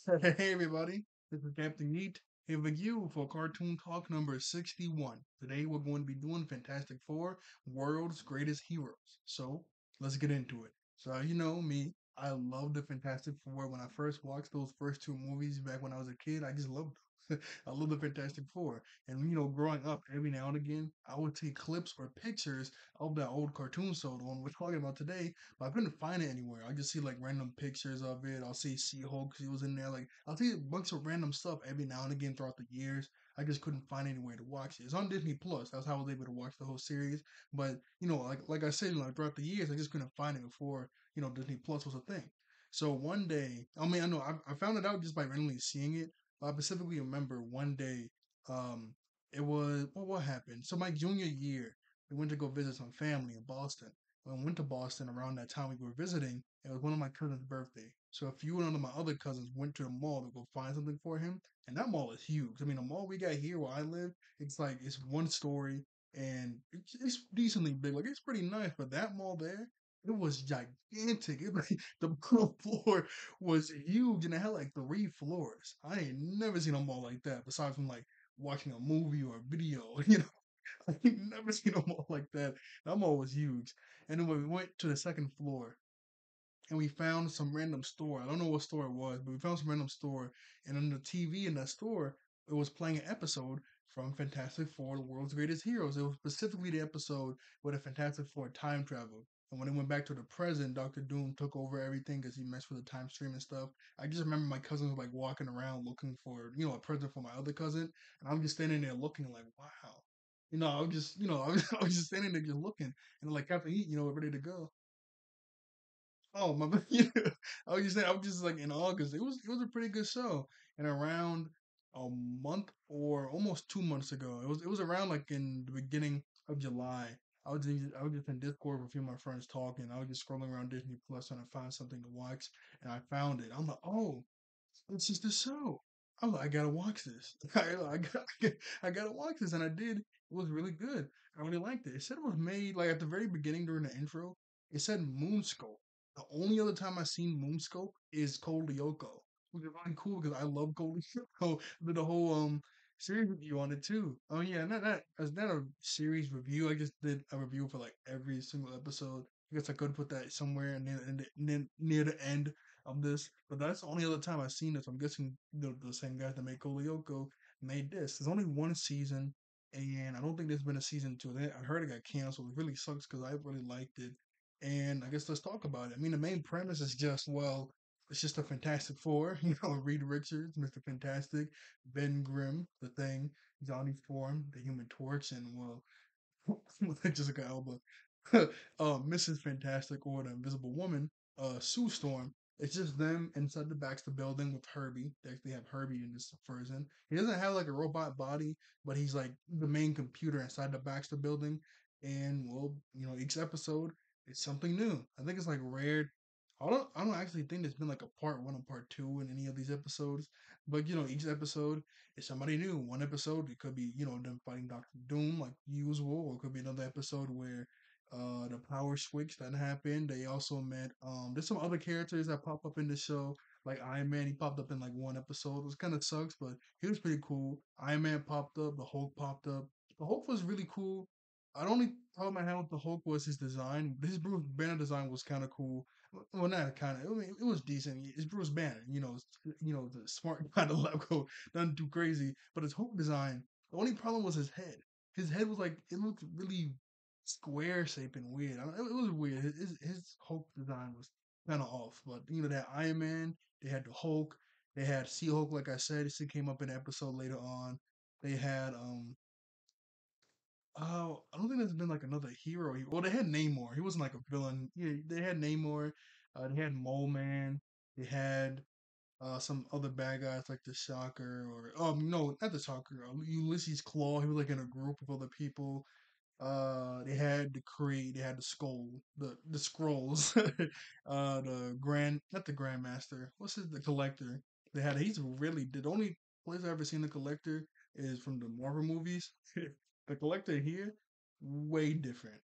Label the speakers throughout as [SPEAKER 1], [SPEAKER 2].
[SPEAKER 1] Hey everybody, this is Captain Yeet here with you for Cartoon Talk number 61. Today we're going to be doing Fantastic Four, World's Greatest Heroes. So let's get into it. So you know me, I love the Fantastic Four. When I first watched those first two movies back when I was a kid, I just loved them. I love the Fantastic Four. And growing up, every now and again, I would take clips or pictures of that old cartoon show, the one we're talking about today, but I couldn't find it anywhere. I just see like random pictures of it. I'll see She-Hulk, she was in there. Like I'll see a bunch of random stuff every now and again throughout the years. I just couldn't find anywhere to watch it. It's on Disney Plus. That's how I was able to watch the whole series. But like I said, throughout the years, I just couldn't find it before Disney Plus was a thing. So one day, I mean, I know I found it out just by randomly seeing it. But I specifically remember one day, um, it was what happened. So my junior year, we went to go visit some family in Boston. When I went to Boston around that time we were visiting, it was one of my cousin's birthday. So a few of my other cousins went to the mall to go find something for him. And that mall is huge. I mean, the mall we got here where I live, it's one story and it's decently big. Like it's pretty nice, but that mall there, it was gigantic. The floor was huge and it had like three floors. I ain't never seen a mall like that besides from like watching a movie or a video. I've never seen a mall like that. That mall was huge. And then when we went to the second floor and we found some random store. I don't know what store it was, but we found some random store. And on the TV in that store, it was playing an episode from Fantastic Four, the world's greatest heroes. It was specifically the episode where the Fantastic Four time traveled. And when it went back to the present, Doctor Doom took over everything because he messed with the time stream and stuff. I just remember my cousins were like walking around looking for, a present for my other cousin. And I'm just standing there looking like, wow. I was just, I was just standing there just looking and like after eat, ready to go. Oh my! I was just saying, I was just like in August. It was a pretty good show, and around a month or almost 2 months ago, it was around like in the beginning of July. I was just in Discord with a few of my friends talking. I was just scrolling around Disney Plus trying to find something to watch, and I found it. I'm like, oh, this is the show. I'm like, I gotta watch this. I gotta watch this, and I did. It was really good. I really liked it. It said it was made like at the very beginning during the intro. It said Moonscope. The only other time I've seen Moonscope is Cold Lyoko, which is really cool because I love Cold Lyoko. Did a whole series review on it too. Oh yeah, not a series review. I just did a review for like every single episode. I guess I could put that somewhere near the end of this, but that's the only other time I've seen this. I'm guessing the same guys that made Koliyoko made this. There's only one season, and I don't think there's been a season two. I heard it got canceled. It really sucks because I really liked it. And I guess let's talk about it. I mean, the main premise is just, well, it's just a Fantastic Four. Reed Richards, Mr. Fantastic, Ben Grimm, the Thing, Johnny Storm, the Human Torch, and well, Jessica Alba, Mrs. Fantastic or the Invisible Woman, Sue Storm. It's just them inside the Baxter building with Herbie. They actually have Herbie in this version. He doesn't have like a robot body, but he's like the main computer inside the Baxter building. And well, each episode it's something new. I think it's like rare. I don't actually think there's been like a part one or part two in any of these episodes. But each episode is somebody new. One episode it could be, them fighting Doctor Doom like usual, or it could be another episode where the power switch that happened. They also met there's some other characters that pop up in the show. Like Iron Man, he popped up in like one episode. It kind of sucks, but he was pretty cool. Iron Man popped up, the Hulk popped up. The Hulk was really cool. I only problem I had with the Hulk was his design. His Bruce Banner design was kind of cool. Well, not kind of. I mean, it was decent. It's Bruce Banner, the smart kind of level, nothing too crazy. But his Hulk design, the only problem was his head. His head was like it looked really square shaped and weird. It was weird. His Hulk design was kind of off. But that Iron Man, they had the Hulk, they had Sea Hulk. Like I said, she came up in an episode later on. They had oh, I don't think there's been like another hero. Well, they had Namor. He wasn't like a villain. Yeah, they had Namor. They had Mole Man. They had some other bad guys like the Shocker or no, not the Shocker. Ulysses Claw. He was like in a group of other people. They had the Kree. They had the Skull. The Scrolls. The Grand, not the Grandmaster. What's his the Collector? They had. He's really the only place I've ever seen the Collector is from the Marvel movies. The Collector here, way different.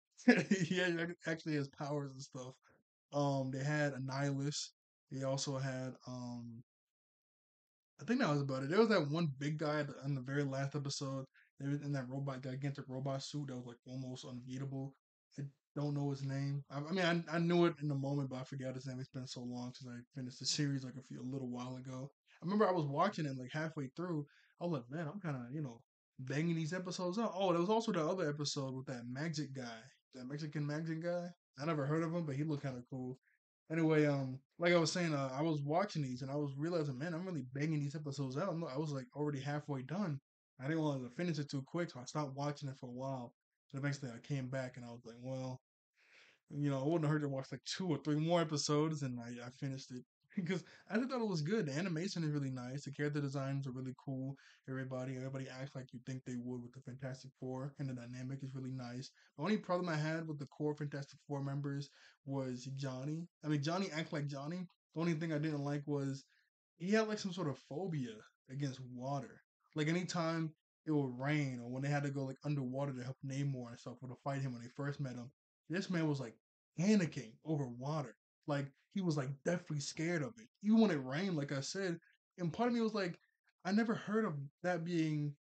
[SPEAKER 1] Actually has powers and stuff. They had Annihilus. They also had I think that was about it. There was that one big guy in the very last episode. There was in that gigantic robot suit that was like almost unbeatable. I don't know his name. I mean, I knew it in the moment, but I forgot his name. It's been so long since I finished the series, like a little while ago. I remember I was watching it like halfway through. I was like, man, I'm kind of banging these episodes out. Oh, there was also the other episode with that magic guy, that Mexican magic guy. I never heard of him, but he looked kind of cool. Anyway, like I was saying, I was watching these and I was realizing, man, I'm really banging these episodes out. I was like already halfway done. I didn't want to finish it too quick, so I stopped watching it for a while. So eventually, I came back and I was like, well, I wouldn't hurt to watch like 2 or 3 more episodes, and I finished it because I just thought it was good. The animation is really nice. The character designs are really cool. Everybody acts like you think they would with the Fantastic Four, and the dynamic is really nice. The only problem I had with the core Fantastic Four members was Johnny. I mean, Johnny acts like Johnny. The only thing I didn't like was he had like some sort of phobia against water. Like anytime it would rain or when they had to go like underwater to help Namor and stuff or to fight him when they first met him, this man was like panicking over water. Like he was like deathly scared of it. Even when it rained, like I said, and part of me was like, I never heard of that being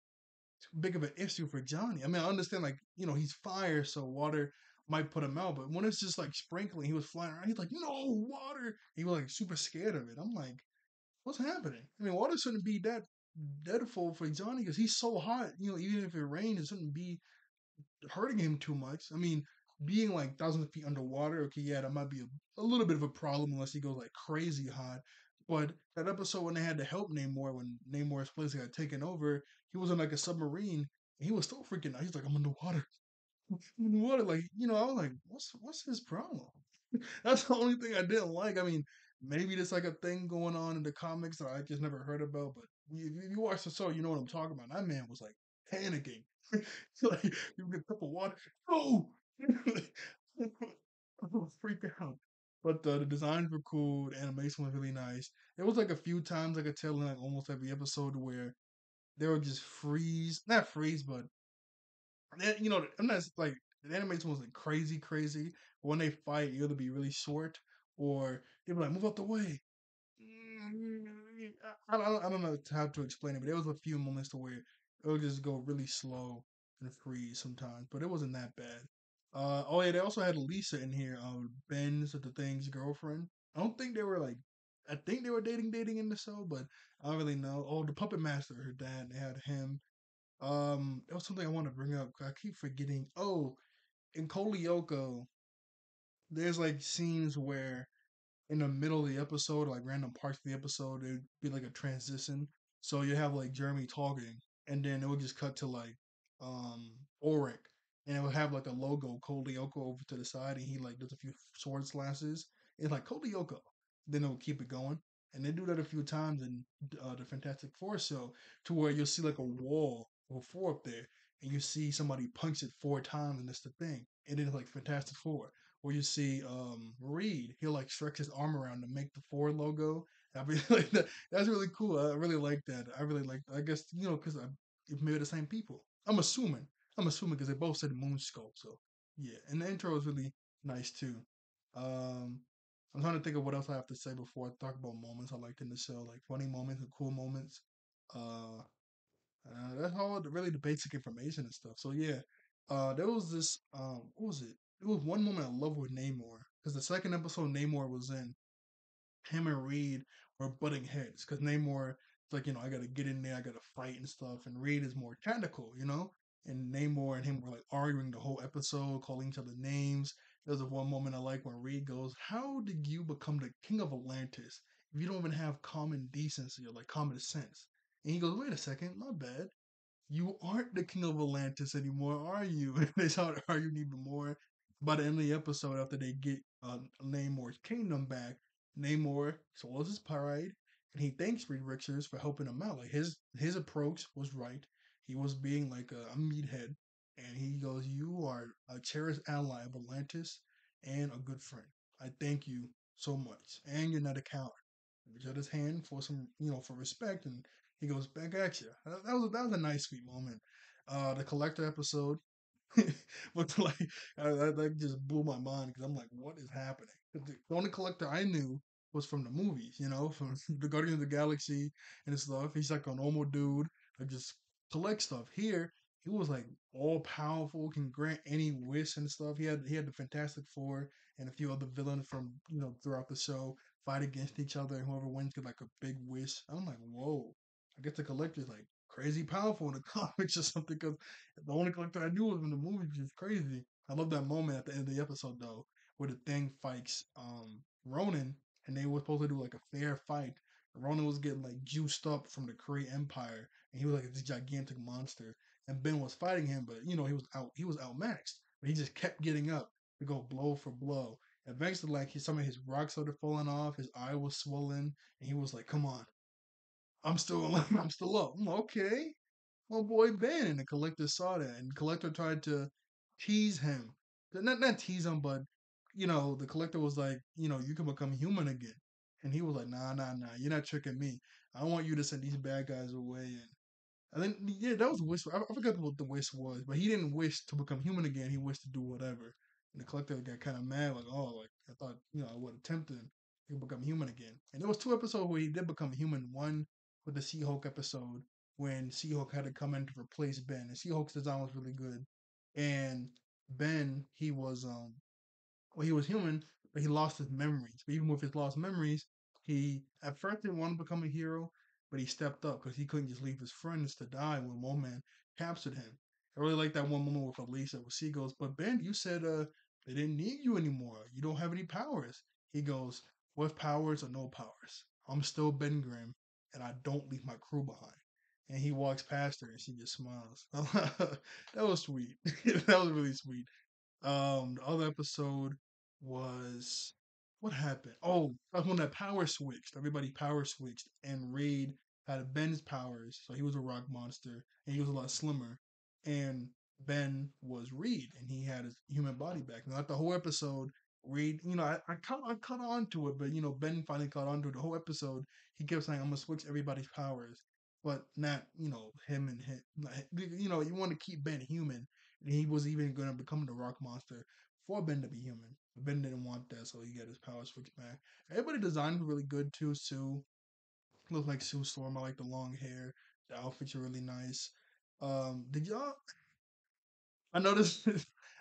[SPEAKER 1] too big of an issue for Johnny. I mean, I understand like, he's fire, so water might put him out, but when it's just like sprinkling, he was flying around, he's like, no, water. He was like super scared of it. I'm like, what's happening? I mean, water shouldn't be that dreadful for Johnny because he's so hot. Even if it rains, it shouldn't be hurting him too much. I mean, being like thousands of feet underwater, okay, yeah, that might be a little bit of a problem unless he goes like crazy hot. But that episode when they had to help Namor, when Namor's place got taken over, he was in like a submarine and he was still freaking out. He's like, I'm underwater. I'm underwater. Like, I was like, what's his problem? That's the only thing I didn't like. I mean, maybe there's like a thing going on in the comics that I just never heard about, but if you watch the show, you know what I'm talking about. That man was like panicking. Like, you get a cup of water. No! I was freaking out. But the designs were cool. The animation was really nice. There was like a few times I could tell in like almost every episode where they would just freeze. Not freeze, but I'm not like the animation wasn't crazy, crazy. But when they fight, it'll be really short, or they'll be like, "Move out the way." I don't know how to explain it, but there was a few moments to where it would just go really slow and freeze sometimes, but it wasn't that bad. Oh yeah, they also had Lisa in here, Ben's the Thing's girlfriend. I don't think they were like, I think they were dating in the show, but I don't really know. Oh, the Puppet Master, her dad, they had him. There was something I want to bring up. I keep forgetting. Oh, in Koliyoko, there's like scenes where in the middle of the episode, like random parts of the episode, it'd be like a transition. So you have like Jeremy talking, and then it would just cut to like Oric, and it would have like a logo Cole Lyoko over to the side, and he like does a few sword slashes. It's like Cole Lyoko. Then it will keep it going, and they do that a few times in the Fantastic Four show, to where you'll see like a wall or four up there, and you see somebody punch it 4 times, and that's the thing. And then it's like Fantastic Four where you see Reed, he'll like stretch his arm around to make the Ford logo. I really like that. That's really cool. I really like that. I really like. I guess because it's maybe the same people. I'm assuming. I'm assuming because they both said Moon Skull. So yeah, and the intro is really nice too. Um, I'm trying to think of what else I have to say before I talk about moments I liked in the show, like funny moments and cool moments. Uh, that's all really the basic information and stuff. So yeah, there was this what was it? It was one moment I love with Namor because the second episode Namor was in, him and Reed were butting heads because Namor is like, I gotta get in there, I gotta fight and stuff, and Reed is more tactical. And Namor and him were like arguing the whole episode, calling each other names. There's a one moment I like when Reed goes, "How did you become the king of Atlantis if you don't even have common decency or like common sense?" And he goes, "Wait a second, my bad, you aren't the king of Atlantis anymore, are you?" And they start arguing even more. By the end of the episode, after they get Namor's kingdom back, Namor swallows his pride and he thanks Reed Richards for helping him out. Like his approach was right. He was being like a meathead, and he goes, "You are a cherished ally of Atlantis and a good friend. I thank you so much, and you're not a coward." He shut his hand for some, for respect, and he goes back at you. That was a nice, sweet moment. The collector episode, but like that just blew my mind because I'm like, what is happening? The only collector I knew was from the movies, from the Guardians of the Galaxy and stuff. He's like a normal dude that just collects stuff. Here, he was like all powerful, can grant any wish and stuff. He had the Fantastic Four and a few other villains from throughout the show fight against each other, and whoever wins get like a big wish. I'm like, whoa! I guess the collector's like crazy powerful in the comics or something. Because the only collector I knew was in the movies, which is crazy. I love that moment at the end of the episode though, where the Thing fights Ronan, and they were supposed to do like a fair fight. Ronan was getting like juiced up from the Kree Empire, and he was like this gigantic monster. And Ben was fighting him, but he was out. He was outmatched, but he just kept getting up to go blow for blow. Eventually, like some of his rocks started falling off. His eye was swollen, and he was like, "Come on, I'm still alive. I'm still up." I'm like, okay, my boy Ben. And the collector saw that, and the collector tried to tease him. Not tease him, but the collector was like, you can become human again. And he was like, nah, nah, nah, you're not tricking me. I want you to send these bad guys away. And then yeah, that was a wish. I forgot what the wish was, but he didn't wish to become human again. He wished to do whatever. And the collector got kind of mad, like, oh, like I thought, I would have tempted him to become human again. And there was two episodes where he did become human. One with the She-Hulk episode when She-Hulk had to come in to replace Ben. And She-Hulk's design was really good. And Ben, he was human, but he lost his memories. But even with his lost memories, he at first didn't want to become a hero, but he stepped up because he couldn't just leave his friends to die when one man captured him. I really like that one moment with Alicia where she goes, "But Ben, you said they didn't need you anymore. You don't have any powers." He goes, "With powers or no powers, I'm still Ben Grimm, and I don't leave my crew behind." And he walks past her, and she just smiles. That was sweet. That was really sweet. The other episode was what happened? Oh, that's when that power switched. Everybody power switched, and Raid had Ben's powers, so he was a rock monster, and he was a lot slimmer. And Ben was Reed, and he had his human body back. And like the whole episode, Reed, I caught on to it, but Ben finally caught on to it. The whole episode, he kept saying, "I'm gonna switch everybody's powers." But not, him and him. You want to keep Ben human, and he was even going to become the rock monster for Ben to be human. But Ben didn't want that, so he got his powers switched back. Everybody designed really good too. Sue looked like Sue Storm. I like the long hair. The outfits are really nice. Did y'all? I noticed.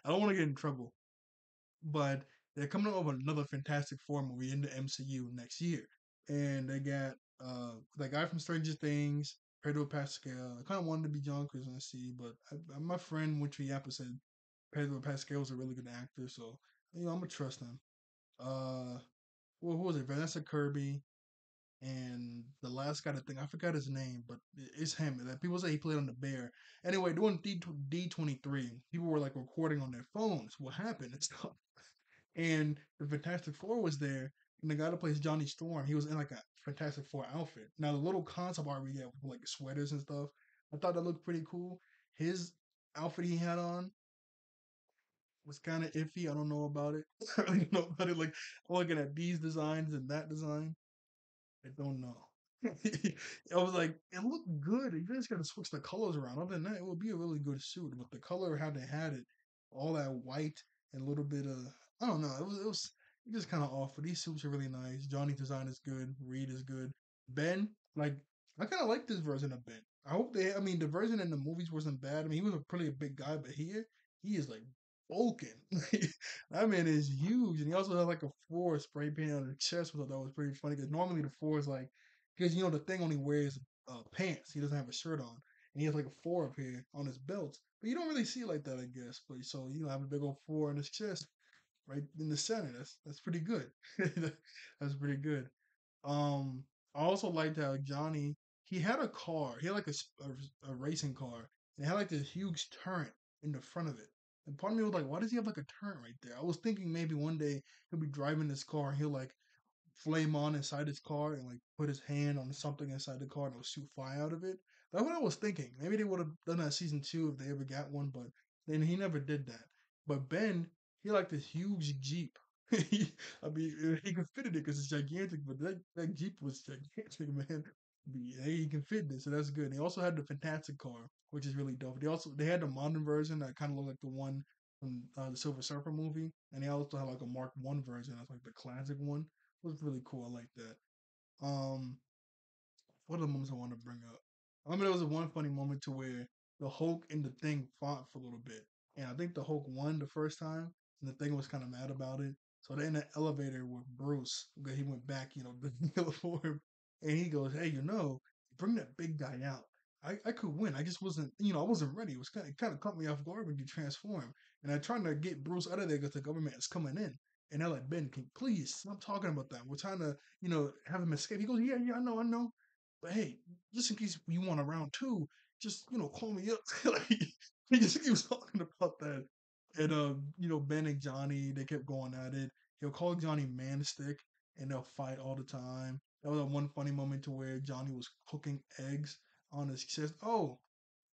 [SPEAKER 1] I don't want to get in trouble, but they're coming up with another Fantastic Four movie in the MCU next year, and they got that guy from Stranger Things, Pedro Pascal. I kind of wanted to be John Krasinski, but my friend went to Yapa said Pedro Pascal was a really good actor, so I'm gonna trust him. Uh, who was it? Vanessa Kirby and the last guy, I forgot his name, but it's him. That people say he played on the Bear. Anyway, doing D23, people were like recording on their phones what happened and stuff. And the Fantastic Four was there, and the guy that plays Johnny Storm, he was in like a Fantastic Four outfit. Now the little concept art we get with like sweaters and stuff, I thought that looked pretty cool. His outfit he had on was kind of iffy. I don't know about it. I don't know about it. Like I'm looking at these designs and that design. I don't know. I was like, it looked good. You just gotta switch the colors around. Other than that, it would be a really good suit. But the color how they had it, all that white and a little bit of I don't know. It was just kind of off. But these suits are really nice. Johnny's design is good. Reed is good. Ben, like I kind of like this version of Ben. I hope they. I mean, the version in the movies wasn't bad. I mean, he was a pretty big guy, but here he is like bulking. That man is huge, and he also had like a four spray paint on his chest, which I thought was pretty funny. Because normally the four is like, because the thing only wears pants. He doesn't have a shirt on, and he has like a four up here on his belt. But you don't really see it like that, I guess. But so have a big old four on his chest, right in the center. That's pretty good. That's pretty good. Um, I also liked how Johnny he had a car. He had like a racing car, and it had like this huge turret in the front of it. And part of me was like, why does he have like a turret right there? I was thinking maybe one day he'll be driving this car and he'll like flame on inside his car and like put his hand on something inside the car and it'll shoot fire out of it. That's what I was thinking. Maybe they would have done that season two if they ever got one, but then he never did that. But Ben, he like this huge Jeep. I mean, he can fit in it because it's gigantic, but that Jeep was gigantic, man. Yeah, he can fit this, so that's good. They also had the Fantastic car, which is really dope. They had the modern version that kind of looked like the one from the Silver Surfer movie, and they also had like a Mark One version, that's like the classic one. was really cool. I like that. What are the moments I want to bring up? I remember there was a one funny moment to where the Hulk and the Thing fought for a little bit, and I think the Hulk won the first time, and the Thing was kind of mad about it. So they're in the elevator with Bruce. He went back, the for him, and he goes, "Hey, bring that big guy out. I could win. I just wasn't, I wasn't ready. It kind of caught me off guard when you transform, and I tried to get Bruce out of there because the government is coming in." And they're like, "Ben, can you please stop talking about that? We're trying to, have him escape." He goes, "Yeah, yeah, I know. But hey, just in case you want a round two, just call me up." Like he just keeps talking about that. And Ben and Johnny, they kept going at it. He'll call Johnny Man Stick and they'll fight all the time. That was a one funny moment to where Johnny was cooking eggs on his chest. Oh,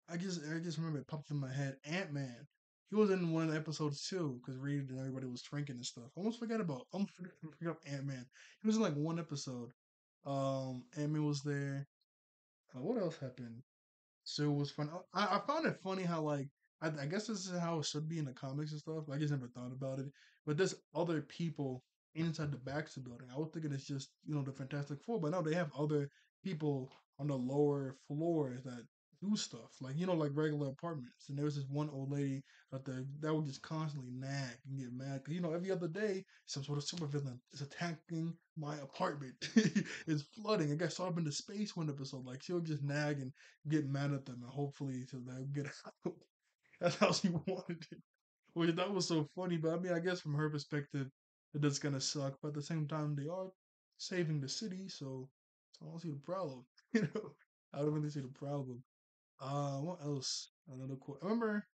[SPEAKER 1] I just remember it popped in my head. Ant Man. He was in one of the episodes too, because Reed and everybody was drinking and stuff. Almost forgot Ant Man. He was in like one episode. Ant Man was there. What else happened? So it was fun. I found it funny how like I guess this is how it should be in the comics and stuff. I just never thought about it. But there's other people inside the Baxter building. I was thinking it's just the Fantastic Four, but no, they have other people on the lower floors that do stuff like like regular apartments. And there was this one old lady that would just constantly nag and get mad because every other day some sort of supervillain is attacking my apartment. It's flooding. I got caught up into space one episode. Like she'll just nag and get mad at them and hopefully till they get out. That's how she wanted it. Which that was so funny, but I mean I guess from her perspective it does kinda suck, but at the same time they are saving the city, so I don't see the problem. You know? I don't really see the problem. What else? Another quote. I remember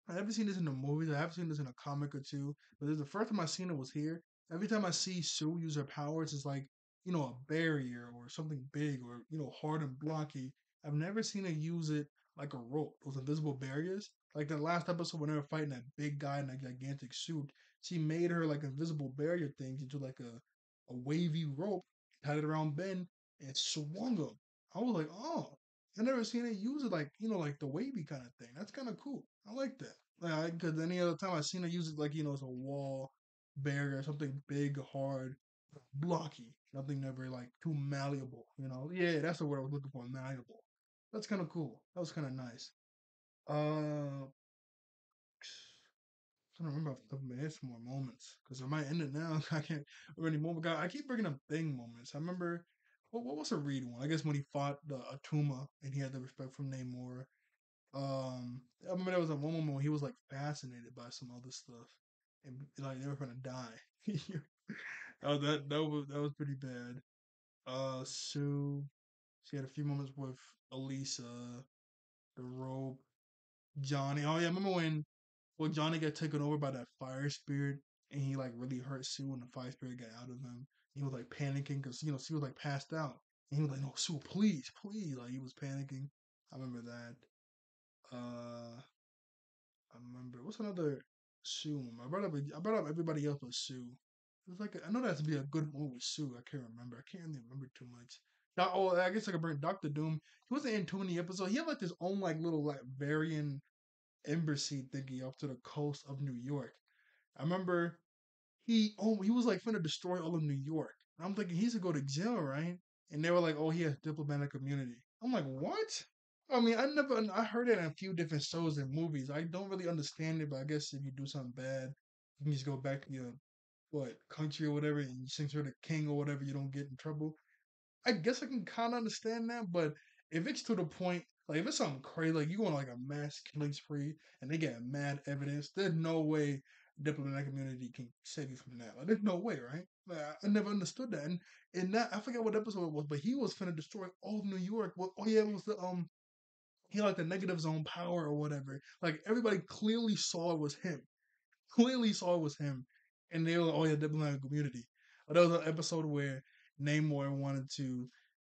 [SPEAKER 1] I haven't seen this in the movies. I have seen this in a comic or two, but this, the first time I seen it was here. Every time I see Sue use her powers, it's like a barrier or something big or hard and blocky. I've never seen her use it like a rope, those invisible barriers. Like the last episode when they were fighting that big guy in that gigantic suit, she made her like invisible barrier things into like a wavy rope, tied it around Ben, and swung him. I was like, oh, I never seen it use it like like the wavy kind of thing. That's kind of cool. I like that. Like, because any other time I've seen it use it like as a wall barrier, something big, hard, blocky, nothing never like too malleable. Yeah, that's the word I was looking for. Malleable. That's kind of cool. That was kind of nice. Uh, I don't remember off the top of my head some more moments because I might end it now. I can't remember any moment. I keep bringing up thing moments. I remember what was a Reed one? I guess when he fought the Atuma and he had the respect from Namor. I remember there was a one moment when he was like fascinated by some other stuff, and like they were gonna die. That was pretty bad. Sue, she had a few moments with Elisa, the rope, Johnny. Oh yeah, I remember when Johnny got taken over by that fire spirit, and he like really hurt Sue, and the fire spirit got out of him. He was like panicking because Sue was like passed out, and he was like, "No, Sue, please, please!" Like he was panicking. I remember that. Uh, I remember what's another Sue? I brought up everybody else but Sue. It was like I know that has to be a good movie with Sue. I can't remember. I can't really remember too much. Oh, I guess I could bring Doctor Doom. He wasn't in too many episodes. He had like his own like little like varying embassy thingy up to the coast of New York. I remember he was like finna destroy all of New York. And I'm thinking he's to go to jail, right? And they were like, oh, he has diplomatic immunity. I'm like, what? I mean, I heard it in a few different shows and movies. I don't really understand it, but I guess if you do something bad, you can just go back to your what country or whatever, and since you're the king or whatever, you don't get in trouble. I guess I can kind of understand that, but if it's to the point, like if it's something crazy, like you go on like a mass killing spree and they get mad evidence, there's no way diplomatic community can save you from that. Like there's no way, right? Like, I never understood that. And in that, I forget what episode it was, but he was finna destroy all of New York. Well, oh yeah, it was the he had like the negative zone power or whatever. Like everybody clearly saw it was him, clearly saw it was him, and they were like, "Oh yeah, diplomatic community." But there was an episode where Namor wanted to,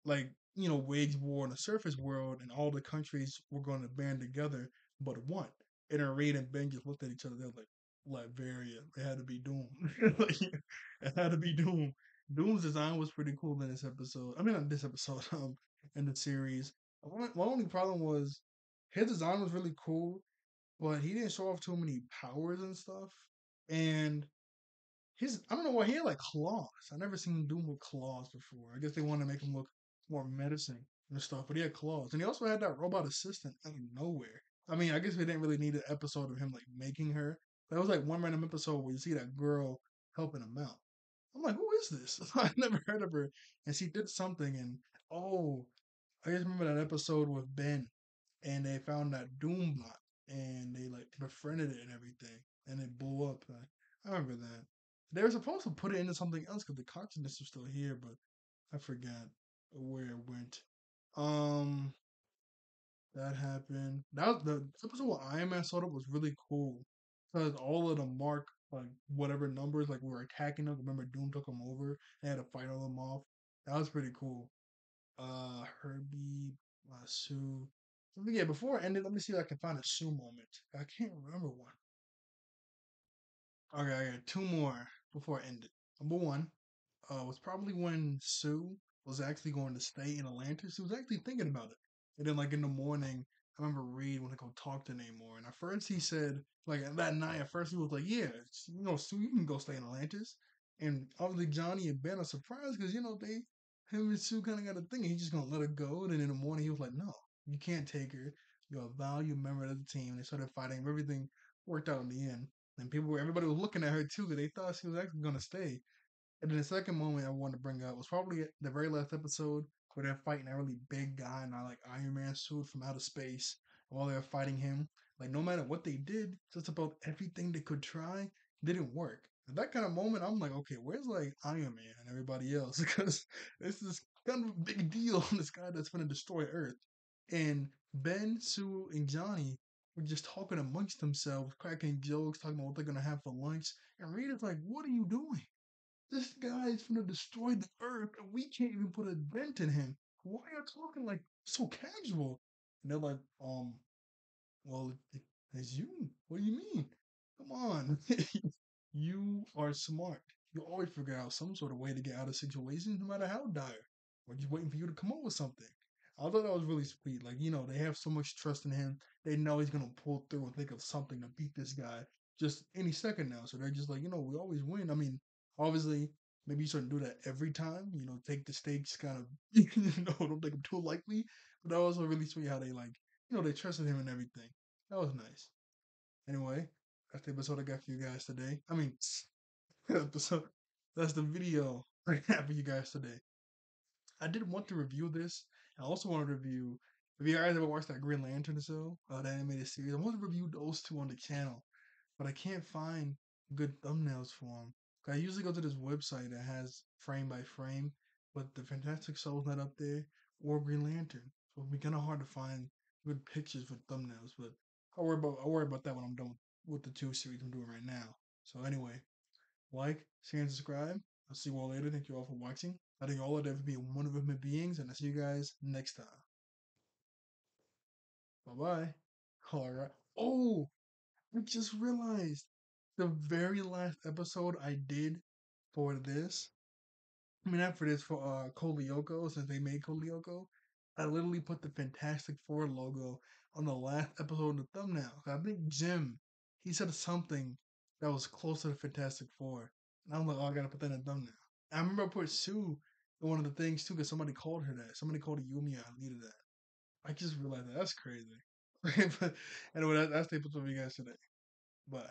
[SPEAKER 1] like, wage war in the surface world, and all the countries were going to band together, but one. And then Reed and Ben just looked at each other. They're like, "Latveria, it had to be Doom. Like, it had to be Doom." Doom's design was pretty cool in this episode. I mean, not this episode, in the series. My only problem was his design was really cool, but he didn't show off too many powers and stuff. And his I don't know why he had like claws. I never seen Doom with claws before. I guess they want to make him look more menacing and stuff, but he had claws. And he also had that robot assistant out of nowhere. I mean, I guess we didn't really need an episode of him like making her. That was like one random episode where you see that girl helping him out. I'm like, who is this? I never heard of her. And she did something and oh, I just remember that episode with Ben and they found that Doom bot and they like befriended it and everything and it blew up. I remember that. They were supposed to put it into something else because the consciousness was still here, but I forgot where it went. Um, that happened. That was the episode where Iron Man showed up was really cool because all of the mark like whatever numbers like we were attacking them. Remember Doom took them over. They had to fight all them off. That was pretty cool. Herbie, Sue. Yeah, before it ended, let me see if I can find a Sue moment. I can't remember one. Okay, I got two more before it ended. Number one, was probably when Sue was actually going to stay in Atlantis. She was actually thinking about it. And then, like, in the morning, I remember Reed when I go talk to him anymore. And at first, he said, like, that night, at first, he was like, yeah, Sue, you can go stay in Atlantis. And obviously, Johnny and Ben are surprised because, him and Sue kind of got a thing. And he's just going to let her go. And then in the morning, he was like, no, you can't take her. You're a valued member of the team. And they started fighting. Everything worked out in the end. And everybody was looking at her too because they thought she was actually going to stay. And then the second moment I wanted to bring up was probably the very last episode where they're fighting that really big guy in like Iron Man suit from outer space. While they're fighting him, like no matter what they did, just about everything they could try didn't work. At that kind of moment, I'm like, okay, where's like Iron Man and everybody else? Because this is kind of a big deal on this guy that's going to destroy Earth. And Ben, Sue, and Johnny were just talking amongst themselves, cracking jokes, talking about what they're going to have for lunch. And Rita's like, what are you doing? This guy is gonna destroy the earth, and we can't even put a dent in him. Why are you talking like so casual? And they're like, well, it's you. What do you mean? Come on. You are smart. You always figure out some sort of way to get out of situations, no matter how dire. We're just waiting for you to come up with something. I thought that was really sweet. Like, they have so much trust in him. They know he's gonna pull through and think of something to beat this guy just any second now. So they're just like, we always win. I mean, obviously, maybe you shouldn't do that every time. Take the stakes kind of, don't take them too lightly. But that was also really sweet how they like, they trusted him and everything. That was nice. Anyway, that's the episode I got for you guys today. I mean, episode. That's the video I have for you guys today. I did want to review this. I also want to review. If you guys ever watched that Green Lantern show, the animated series, I want to review those two on the channel, but I can't find good thumbnails for them. I usually go to this website that has frame by frame, but the Fantastic Soul's not up there, or Green Lantern, so it'll be kind of hard to find good pictures for thumbnails. But I'll worry about that when I'm done with the two series I'm doing right now. So anyway, like, share, and subscribe. I'll see you all later. Thank you all for watching. I think all of them be wonderful human beings, and I'll see you guys next time. Bye bye. All right. Oh, I just realized the very last episode I did for this. I mean, not for this, for Kolyoko, since they made Kolyoko. I literally put the Fantastic Four logo on the last episode of the thumbnail. I think Jim, he said something that was close to the Fantastic Four. And I'm like, oh, I gotta put that in the thumbnail. I remember I put Sue in one of the things too, because somebody called her that. Somebody called Yumi Alita that. I just realized that. That's crazy. But anyway, that's the episode for you guys today. Bye.